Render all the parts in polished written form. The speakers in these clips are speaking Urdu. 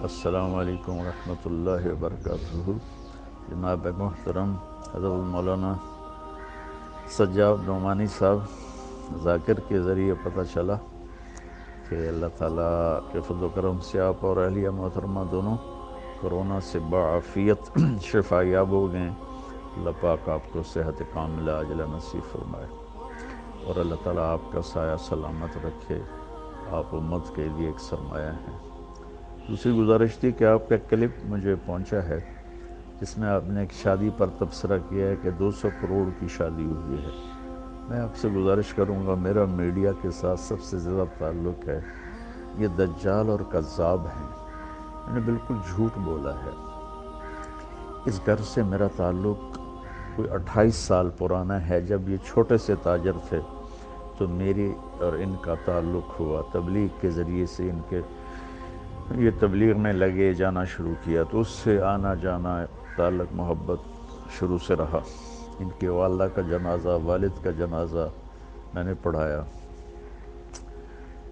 السلام علیکم ورحمۃ اللہ وبرکاتہ۔ جناب محترم حضرت مولانا سجاد نعمانی صاحب، ذاکر کے ذریعے پتہ چلا کہ اللہ تعالیٰ کے فضل و کرم سے آپ اور اہلیہ محترمہ دونوں کرونا سے بعافیت شفا یاب ہو گئے۔ اللہ پاک آپ کو صحت کاملہ عاجلہ نصیب فرمائے اور اللہ تعالیٰ آپ کا سایہ سلامت رکھے۔ آپ امت کے لیے ایک سرمایہ ہیں۔ دوسری گزارش تھی کہ آپ کا کلپ مجھے پہنچا ہے جس میں آپ نے ایک شادی پر تبصرہ کیا ہے کہ 200 کروڑ کی شادی ہوئی ہے۔ میں آپ سے گزارش کروں گا، میرا میڈیا کے ساتھ سب سے زیادہ تعلق ہے، یہ دجال اور کذاب ہیں۔ میں نے بالکل جھوٹ بولا ہے۔ اس گھر سے میرا تعلق کوئی 28 سال پرانا ہے۔ جب یہ چھوٹے سے تاجر تھے تو میری اور ان کا تعلق ہوا، تبلیغ کے ذریعے سے ان کے یہ تبلیغ میں لگے، جانا شروع کیا تو اس سے آنا جانا تعلق محبت شروع سے رہا۔ ان کے والدہ کا جنازہ، والد کا جنازہ میں نے پڑھایا،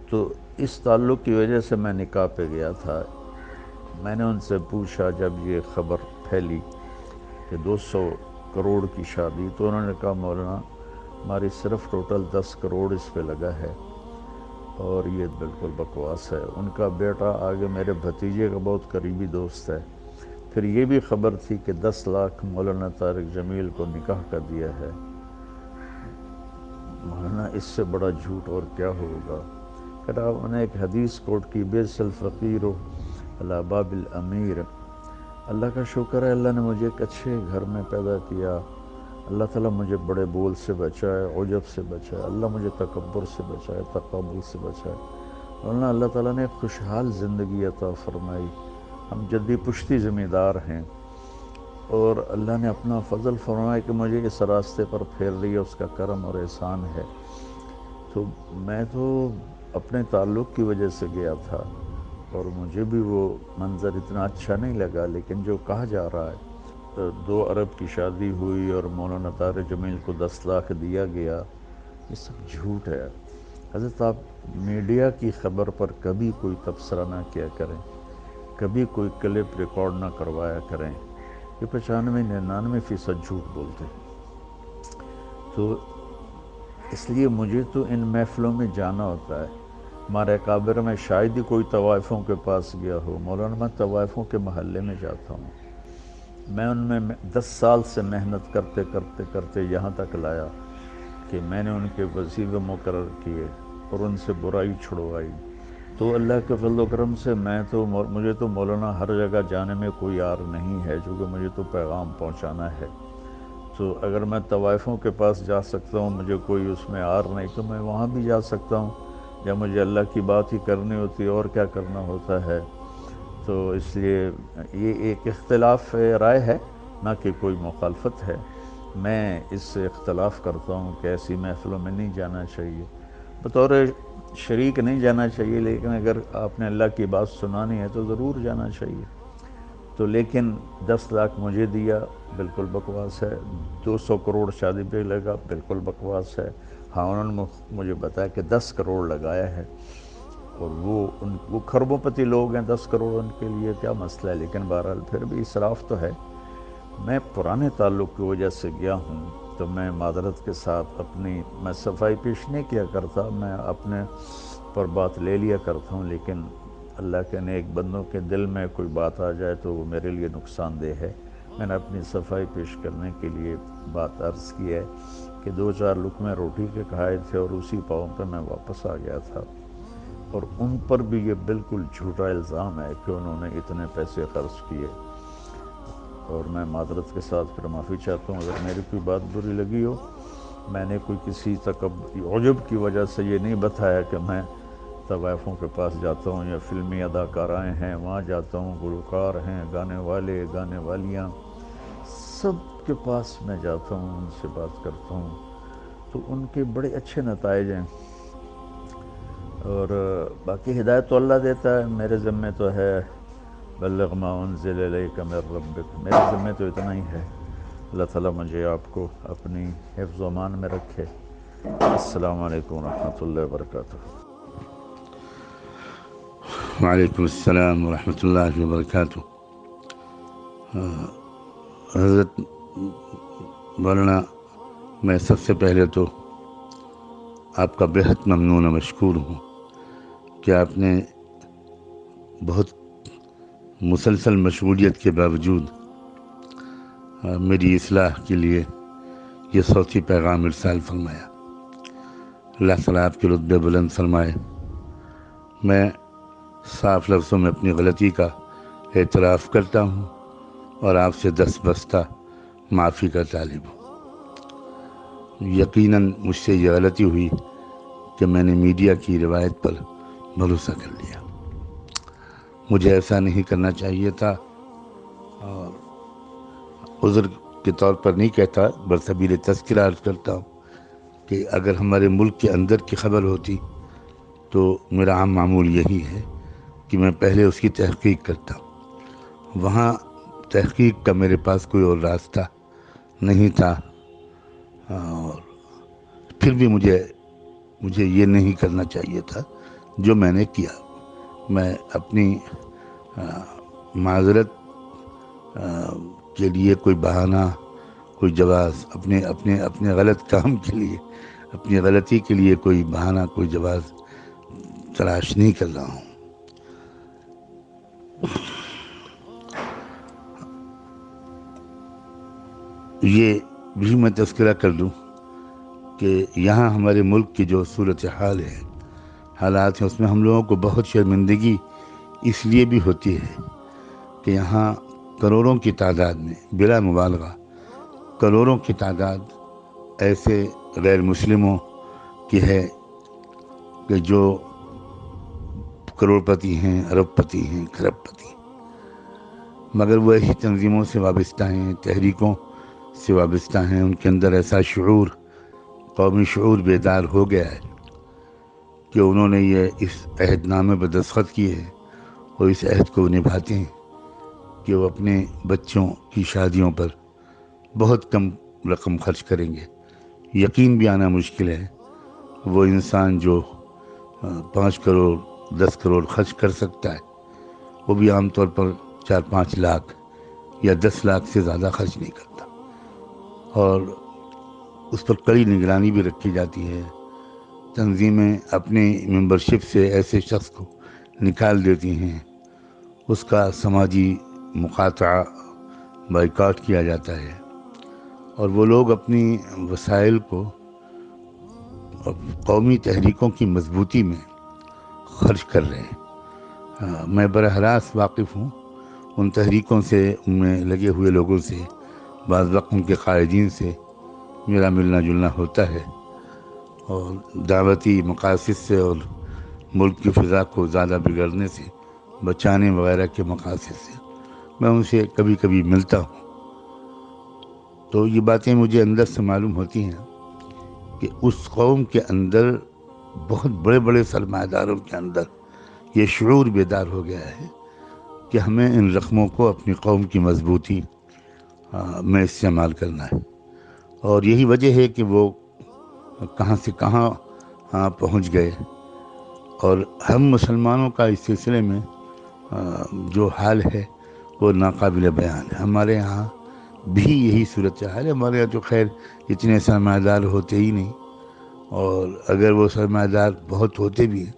تو اس تعلق کی وجہ سے میں نکاح پہ گیا تھا۔ میں نے ان سے پوچھا جب یہ خبر پھیلی کہ 200 کروڑ کی شادی، تو انہوں نے کہا مولانا ہماری صرف ٹوٹل 10 کروڑ اس پہ لگا ہے اور یہ بالکل بکواس ہے۔ ان کا بیٹا آگے میرے بھتیجے کا بہت قریبی دوست ہے۔ پھر یہ بھی خبر تھی کہ 10 لاکھ مولانا طارق جمیل کو نکاح کا دیا ہے۔ مولانا اس سے بڑا جھوٹ اور کیا ہوگا؟ پھر آپ نے ایک حدیث کوٹ کی، بیس الفقیر علی باب الامیر۔ اللہ کا شکر ہے، اللہ نے مجھے ایک اچھے گھر میں پیدا کیا۔ اللہ تعالیٰ مجھے بڑے بول سے بچائے، عجب سے بچائے، اللہ مجھے تکبر سے بچائے، تقابل سے بچائے۔ اور اللہ تعالیٰ نے خوشحال زندگی عطا فرمائی۔ ہم جدی پشتی ذمہ دار ہیں اور اللہ نے اپنا فضل فرمایا کہ مجھے اس راستے پر پھیر لیا، اس کا کرم اور احسان ہے۔ تو میں تو اپنے تعلق کی وجہ سے گیا تھا اور مجھے بھی وہ منظر اتنا اچھا نہیں لگا، لیکن جو کہا جا رہا ہے 2 ارب کی شادی ہوئی اور مولانا طارق جمیل کو 10 لاکھ دیا گیا، یہ سب جھوٹ ہے۔ حضرت آپ میڈیا کی خبر پر کبھی کوئی تبصرہ نہ کیا کریں، کبھی کوئی کلپ ریکارڈ نہ کروایا کریں۔ یہ 95-99% جھوٹ بولتے ہیں۔ تو اس لیے مجھے تو ان محفلوں میں جانا ہوتا ہے۔ ہمارے اکابر میں شاید ہی کوئی طوائفوں کے پاس گیا ہو۔ مولانا میں طوائفوں کے محلے میں جاتا ہوں۔ میں ان میں 10 سال سے محنت کرتے کرتے کرتے یہاں تک لایا کہ میں نے ان کے وظیفے مقرر کیے اور ان سے برائی چھڑوائی۔ تو اللہ کے فضل و کرم سے مجھے تو مولانا ہر جگہ جانے میں کوئی عار نہیں ہے، چونکہ مجھے تو پیغام پہنچانا ہے۔ تو اگر میں طوائفوں کے پاس جا سکتا ہوں، مجھے کوئی اس میں عار نہیں، تو میں وہاں بھی جا سکتا ہوں۔ یا مجھے اللہ کی بات ہی کرنی ہوتی ہے اور کیا کرنا ہوتا ہے۔ تو اس لیے یہ ایک اختلاف رائے ہے، نہ کہ کوئی مخالفت ہے۔ میں اس سے اختلاف کرتا ہوں کہ ایسی محفلوں میں نہیں جانا چاہیے، بطور شریک نہیں جانا چاہیے، لیکن اگر آپ نے اللہ کی بات سنانی ہے تو ضرور جانا چاہیے۔ تو لیکن 10 لاکھ مجھے دیا، بالکل بکواس ہے۔ 200 کروڑ شادی پہ لگا، بالکل بکواس ہے۔ ہاں انہوں نے مجھے بتایا کہ 10 کروڑ لگایا ہے اور وہ کھربوں پتی لوگ ہیں، 10 کروڑ ان کے لیے کیا مسئلہ ہے، لیکن بہرحال پھر بھی اسراف تو ہے۔ میں پرانے تعلق کی وجہ سے گیا ہوں تو میں معذرت کے ساتھ میں صفائی پیش نہیں کیا کرتا، میں اپنے پر بات لے لیا کرتا ہوں، لیکن اللہ کے نیک بندوں کے دل میں کوئی بات آ جائے تو وہ میرے لیے نقصان دہ ہے۔ میں نے اپنی صفائی پیش کرنے کے لیے بات عرض کی ہے کہ 2-4 لقمے روٹی کے کھائے تھے اور اسی پاؤں پہ میں واپس آ گیا تھا، اور ان پر بھی یہ بالکل جھوٹا الزام ہے کہ انہوں نے اتنے پیسے خرچ کیے۔ اور میں معذرت کے ساتھ پھر معافی چاہتا ہوں اگر میری کوئی بات بری لگی ہو۔ میں نے کوئی کسی عجب کی وجہ سے یہ نہیں بتایا کہ میں طوائفوں کے پاس جاتا ہوں یا فلمی اداکارائیں ہیں وہاں جاتا ہوں، گلوکار ہیں، گانے والے، گانے والیاں، سب کے پاس میں جاتا ہوں، ان سے بات کرتا ہوں، تو ان کے بڑے اچھے نتائج ہیں۔ اور باقی ہدایت تو اللہ دیتا ہے، میرے ذمہ تو ہے بلغ ما انزل الیک من ربک، میرے ذمہ تو اتنا ہی ہے۔ اللہ تعالیٰ مجھے آپ کو اپنی حفظ و امان میں رکھے۔ السلام علیکم ورحمۃ اللہ وبرکاتہ۔ وعلیکم السلام ورحمۃ اللہ وبرکاتہ۔ حضرت مولانا، میں سب سے پہلے تو آپ کا بہت ممنون و مشکور ہوں کہ آپ نے بہت مسلسل مشغولیت کے باوجود میری اصلاح کے لیے یہ صوتی پیغام ارسال فرمایا۔ اللہ تعالیٰ آپ کے رتبے بلند فرمائے۔ میں صاف لفظوں میں اپنی غلطی کا اعتراف کرتا ہوں اور آپ سے دست بستہ معافی کا طالب ہوں۔ یقیناً مجھ سے یہ غلطی ہوئی کہ میں نے میڈیا کی روایت پر بھروسہ کر لیا۔ مجھے ایسا نہیں کرنا چاہیے تھا، اور عذر کے طور پر نہیں کہتا، برسبیل تذکرہ عرض کرتا ہوں کہ اگر ہمارے ملک کے اندر کی خبر ہوتی تو میرا عام معمول یہی ہے کہ میں پہلے اس کی تحقیق کرتا ہوں۔ وہاں تحقیق کا میرے پاس کوئی اور راستہ نہیں تھا، اور پھر بھی مجھے یہ نہیں کرنا چاہیے تھا جو میں نے کیا۔ میں اپنی معذرت کے لیے کوئی بہانہ، کوئی جواز، اپنے غلط کام کے لیے، اپنی غلطی کے لیے کوئی بہانہ، کوئی جواز تلاش نہیں کر رہا ہوں۔ یہ بھی میں تذکرہ کر دوں کہ یہاں ہمارے ملک کی جو صورتحال ہے، حالات ہیں، اس میں ہم لوگوں کو بہت شرمندگی اس لیے بھی ہوتی ہے کہ یہاں کروڑوں کی تعداد میں، بلا مبالغہ کروڑوں کی تعداد ایسے غیر مسلموں کی ہے کہ جو کروڑ پتی ہیں، ارب پتی ہیں، کھرب پتی ہیں، مگر وہ ایسی تنظیموں سے وابستہ ہیں، تحریکوں سے وابستہ ہیں۔ ان کے اندر ایسا شعور، قومی شعور بیدار ہو گیا ہے کہ انہوں نے یہ اس عہد نامے پر دستخط کیے ہیں اور اس عہد کو نبھاتے ہیں کہ وہ اپنے بچوں کی شادیوں پر بہت کم رقم خرچ کریں گے۔ یقین بھی آنا مشکل ہے وہ انسان جو 5 کروڑ 10 کروڑ خرچ کر سکتا ہے، وہ بھی عام طور پر 4-5 لاکھ یا 10 لاکھ سے زیادہ خرچ نہیں کرتا، اور اس پر کڑی نگرانی بھی رکھی جاتی ہے۔ تنظیمیں اپنی ممبرشپ سے ایسے شخص کو نکال دیتی ہیں، اس کا سماجی مقاطعہ، بائیکاٹ کیا جاتا ہے، اور وہ لوگ اپنی وسائل کو قومی تحریکوں کی مضبوطی میں خرچ کر رہے ہیں۔ میں براہ راست واقف ہوں ان تحریکوں سے، ان میں لگے ہوئے لوگوں سے، بعض وقت ان کے قائدین سے میرا ملنا جلنا ہوتا ہے، اور دعوتی مقاصد سے اور ملک کی فضا کو زیادہ بگڑنے سے بچانے وغیرہ کے مقاصد سے میں ان سے کبھی کبھی ملتا ہوں۔ تو یہ باتیں مجھے اندر سے معلوم ہوتی ہیں کہ اس قوم کے اندر، بہت بڑے بڑے سرمایہ داروں کے اندر یہ شعور بیدار ہو گیا ہے کہ ہمیں ان رقموں کو اپنی قوم کی مضبوطی میں استعمال کرنا ہے، اور یہی وجہ ہے کہ وہ کہاں سے کہاں پہنچ گئے۔ اور ہم مسلمانوں کا اس سلسلے میں جو حال ہے وہ ناقابل بیان ہے۔ ہمارے یہاں بھی یہی صورتحال ہے۔ ہمارے یہاں تو خیر اتنے سرمایہ دار ہوتے ہی نہیں، اور اگر وہ سرمایہ دار بہت ہوتے بھی ہیں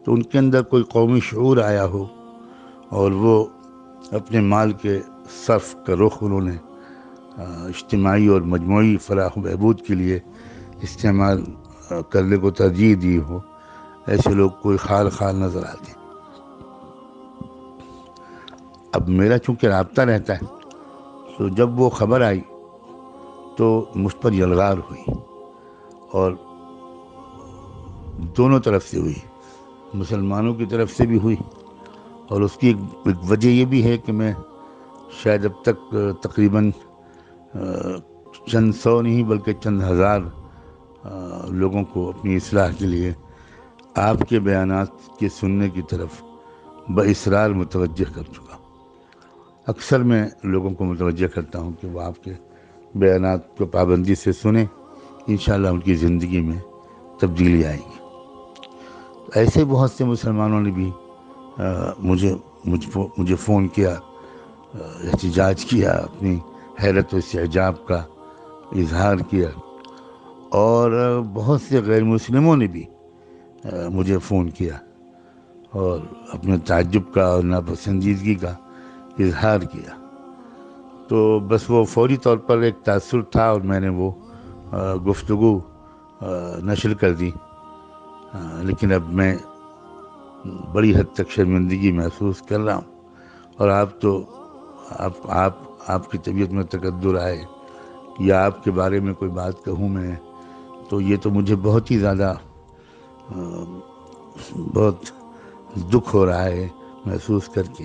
تو ان کے اندر کوئی قومی شعور آیا ہو اور وہ اپنے مال کے صرف کا رخ انہوں نے اجتماعی اور مجموعی فلاح و بہبود کے لیے استعمال کرنے کو ترجیح دی ہو، ایسے لوگ کوئی خال نظر آتے ہیں۔ اب میرا چونکہ رابطہ رہتا ہے، تو جب وہ خبر آئی تو مجھ پر یلغار ہوئی، اور دونوں طرف سے ہوئی، مسلمانوں کی طرف سے بھی ہوئی، اور اس کی ایک وجہ یہ بھی ہے کہ میں شاید اب تک تقریباً چند سو نہیں بلکہ چند ہزار لوگوں کو اپنی اصلاح کے لیے آپ کے بیانات کے سننے کی طرف باصرار متوجہ کر چکا۔ اکثر میں لوگوں کو متوجہ کرتا ہوں کہ وہ آپ کے بیانات کو پابندی سے سنیں، انشاءاللہ ان کی زندگی میں تبدیلی آئے گی۔ ایسے بہت سے مسلمانوں نے بھی مجھے فون کیا، احتجاج کیا، اپنی حیرت و استعجاب کا اظہار کیا، اور بہت سے غیر مسلموں نے بھی مجھے فون کیا اور اپنے تعجب کا اور ناپسندیدگی کا اظہار کیا. تو بس وہ فوری طور پر ایک تاثر تھا اور میں نے وہ گفتگو نشر کر دی. لیکن اب میں بڑی حد تک شرمندگی محسوس کر رہا ہوں، اور آپ کی طبیعت میں تقدر آئے یا آپ کے بارے میں کوئی بات کہوں میں، تو یہ تو مجھے بہت ہی زیادہ بہت دکھ ہو رہا ہے محسوس کر کے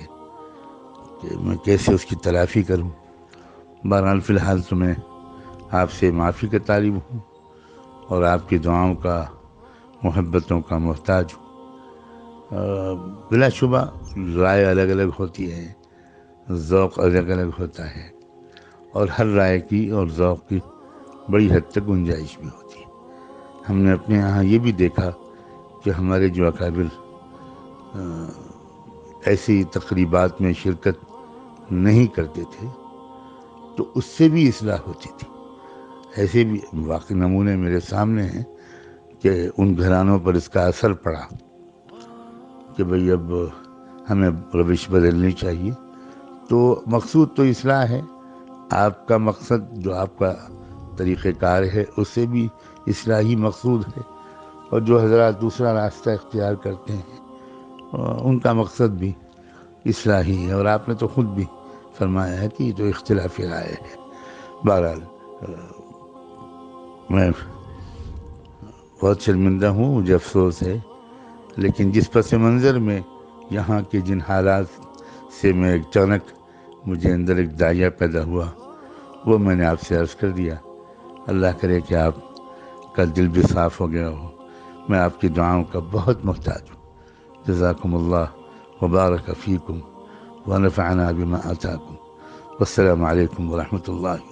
کہ میں کیسے اس کی تلافی کروں. بہرحال فی الحال تو میں آپ سے معافی کا طالب ہوں اور آپ کی دعاؤں کا، محبتوں کا محتاج ہوں. بلا شبہ رائے الگ الگ ہوتی ہے، ذوق الگ الگ ہوتا ہے، اور ہر رائے کی اور ذوق کی بڑی حد تک گنجائش بھی ہوتی ہے. ہم نے اپنے یہاں یہ بھی دیکھا کہ ہمارے جو اکابر ایسی تقریبات میں شرکت نہیں کرتے تھے تو اس سے بھی اصلاح ہوتی تھی. ایسے بھی واقعی نمونے میرے سامنے ہیں کہ ان گھرانوں پر اس کا اثر پڑا کہ بھئی اب ہمیں روش بدلنی چاہیے. تو مقصود تو اصلاح ہے. آپ کا مقصد جو آپ کا طریقہ کار ہے اس سے بھی اصلاحی مقصود ہے، اور جو حضرات دوسرا راستہ اختیار کرتے ہیں ان کا مقصد بھی اصلاحی ہے. اور آپ نے تو خود بھی فرمایا ہے کہ یہ تو اختلاف رائے ہے. بہرحال میں بہت شرمندہ ہوں، مجھے افسوس ہے، لیکن جس پس منظر میں یہاں کے جن حالات سے میں اچانک مجھے اندر ایک داعیہ پیدا ہوا وہ میں نے آپ سے عرض کر دیا. اللہ کرے کہ آپ کا دل بھی صاف ہو گیا ہو. میں آپ کی دعاؤں کا بہت محتاج ہوں. جزاکم اللہ وبارک فیکم ونفعنا بما آتاکم. والسلام علیکم ورحمۃ اللہ